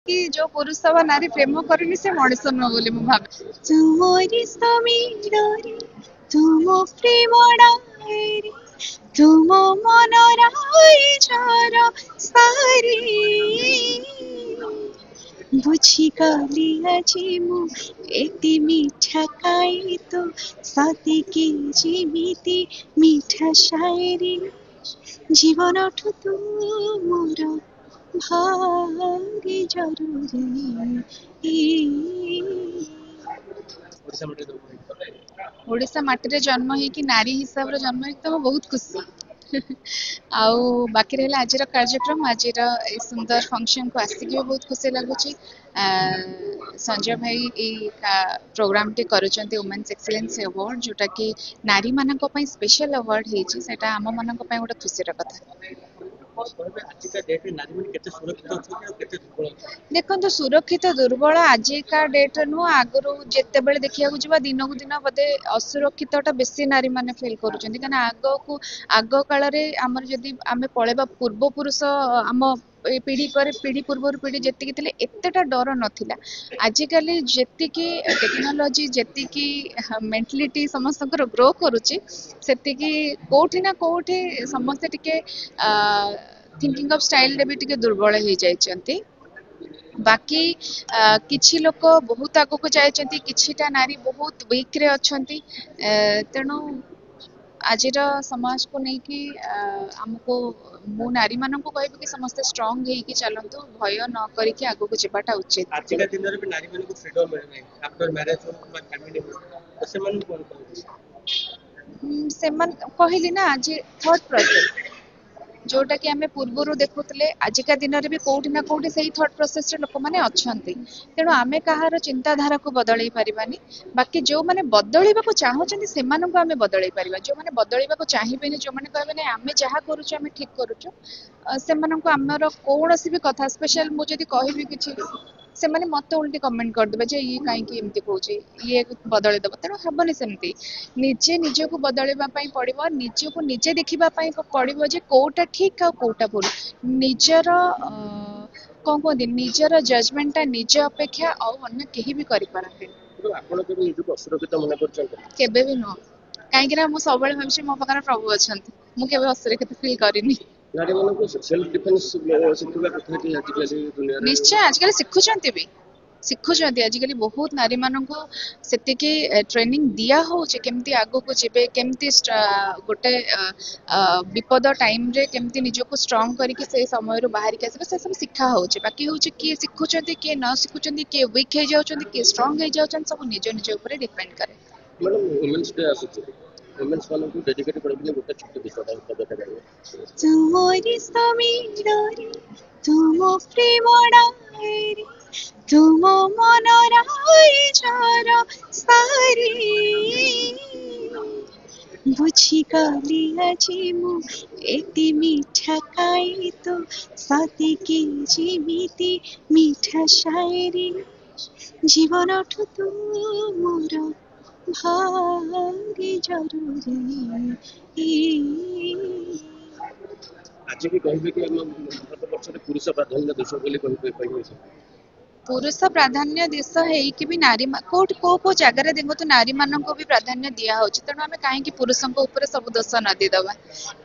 कि जो पुरुष वा नारी प्रेम करनी से मଣିଷ नुह बोली मु भाबे तुमरी समीरे तुम प्रेम डायरी तुम मन राइजर सारी बुझी गली আজি मु एति मीठा खाई तो सती की जिमिति मीठा शायरी जीवन ठु तुमर भारी जरूरी ओडिशा माटी जन्म हो नारी हिसाब रे जन्म हो तो बहुत खुशी आउ बाकी रहा आज कार्यक्रम आज सुंदर फंक्शन को आसिक भी बहुत खुशी लगुच संजय भाई प्रोग्राम टी करुँच वुमेन्स एक्सीलेंस अवार्ड जोटा कि नारी मान स्पेशल अवार्ड होता आम मान गोटे खुशी कथा देखो सुरक्षित दुर्बल आजिका डेट नुह आगु जिते बड़े देखा जा दिन को दिन बोधे असुरक्षित बेसी नारी मैंने फिल कर आग काल आमर जदि आम पलैबा पूर्वपुरुष आम पीढ़ी पर पीढ़ी पूर्व पीढ़ी जी एतेटा डर नाला आजिकल जी टेक्नोलोजी जी मेंटालिटी समस्त ग्रो करुच्ची कोठी ना कोठी समस्ते टिके थिंकिंग ऑफ स्टाइल रे भी टिके दुर्बल हो जाइछंती बाकी किछि लोक बहुत आगो को जाइछंती किछिटा नारी बहुत वीक रे अछंती तेणु आज समाज को नहीं कि आमको मु नारी मान को कहबी कि समस्त स्ट्रांग है कि चलंतु भय न करिकि आगो को जेबाटा उचित आज का दिन रे भी नारी मान को फ्रीडम मिले नहीं आफ्टर मैरिज और फैमिली तो से मन कोन कहू से मन कहली ना आज थॉट प्रोसेस जोटा कि आम पूर्वर देखुले आजिका दिन में भी कौटी ना कौटी से थॉट प्रोसेस रे लोक मैंने अच्छा तेणु आम कहार चिंताधारा को बदल पारिबानी बाकी जो मैंने बदलवा को चाहते से आम बदल पार जो मैंने बदलवा चाहिए जो मैंने कहबे आम जहाँ करुँ ठीक करुँ से आमर कौन भी कथा स्पेशल मुझे कहबी कि से मैंने मत उल्टी कमेंट करदे जे ये कहीं एमती कौच ये बदल दब तेणु हेनी सेमती निजे निजक बदलवाई पड़ो निज को निजे देखा पड़ो जे कौटा ठीक आ कौटा भूल निजर कौन कहते निजर जजमेंटा निज अपेक्षा अन्य कहीं भी करपारती केबे भी नुह कहीं मुझे सब भावी मो पाखे प्रभु अच्छा मुझे असुरक्षित फिल करनी निश्चय आजकल शिखुंट भी शिखुंट आजिकल बहुत नारी मान को से ट्रेनिंग दिया होचे केमती आगो को जीवे केमती गोटे विपद टाइम रे केमती निजको स्ट्रांग करके से समय बाहर के आसबे से सब शिखा होचे बाकी होचे किए शिखुंट किए न शिखुंट किए वीक हो जाउछन किए स्ट्रांग हो जाउछन सब निज निज ऊपर डिपेंड करे मैडम वुमेन्स डे आसुचे वुमेन्स मान को डेडिकेट करबे गोटे छोटे विषय पदटा गाइबे तुमरी समीरे तुम प्रेम डायरी तुम मन राइजर सारी बुझी गली আজি मु एति मीठा खाई तो सती की जिमिति मीठा शायरी जीवन ठु तुमर भारी जरूरी आज भी कहबे कि हम भारत वर्ष रे पुरुष प्राधान्य देश बोली कहबे पुरुष प्राधान्य देश है कि भी नारी को जगह देखो तो नारी मान को भी प्राधान्य दिया हो तेणु आम कहीं पुरुषों ऊपर सब दोष नदी दबा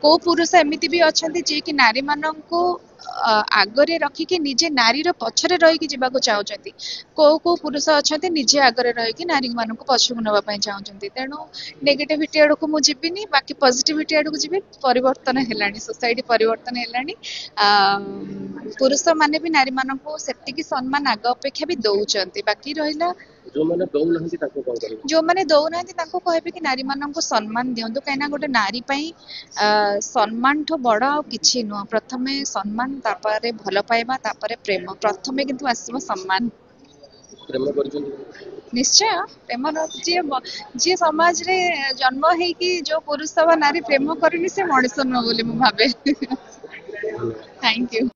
को पुरुष एमती भी अच्छा जी कि नारी मान को आगरे रखिकी निजे नारी पछरे रही जावाक चाहते को पुरुष अच्छा निजे आगरे रही नारी मान को पछक नापी चाहते तेणु नेगेटिविटी आड़ को मुझे जीविनी बाकी पॉजिटिविटी आड़ को जी परिवर्तन है सोसाइटी परिवर्तन है पुरुष माने भी नारी मान को से सम्मान आग अपेक्षा भी दौरान बाकी रहा जो मैंने दौना कहबे कि नारी मान को सम्मान दिंतु कहीं गोटे नारी सम्मान ठो बड़ आ कि नुह प्रथम सम्मान तापर भल पाइबा तापर प्रेम प्रथम किंतु आसो सम्मान निश्चय प्रेम जी समाज रे जन्म है कि जो पुरुष वा नारी प्रेम करनी से मଣିଷ नुह बोली मु भाबे थैंक यू।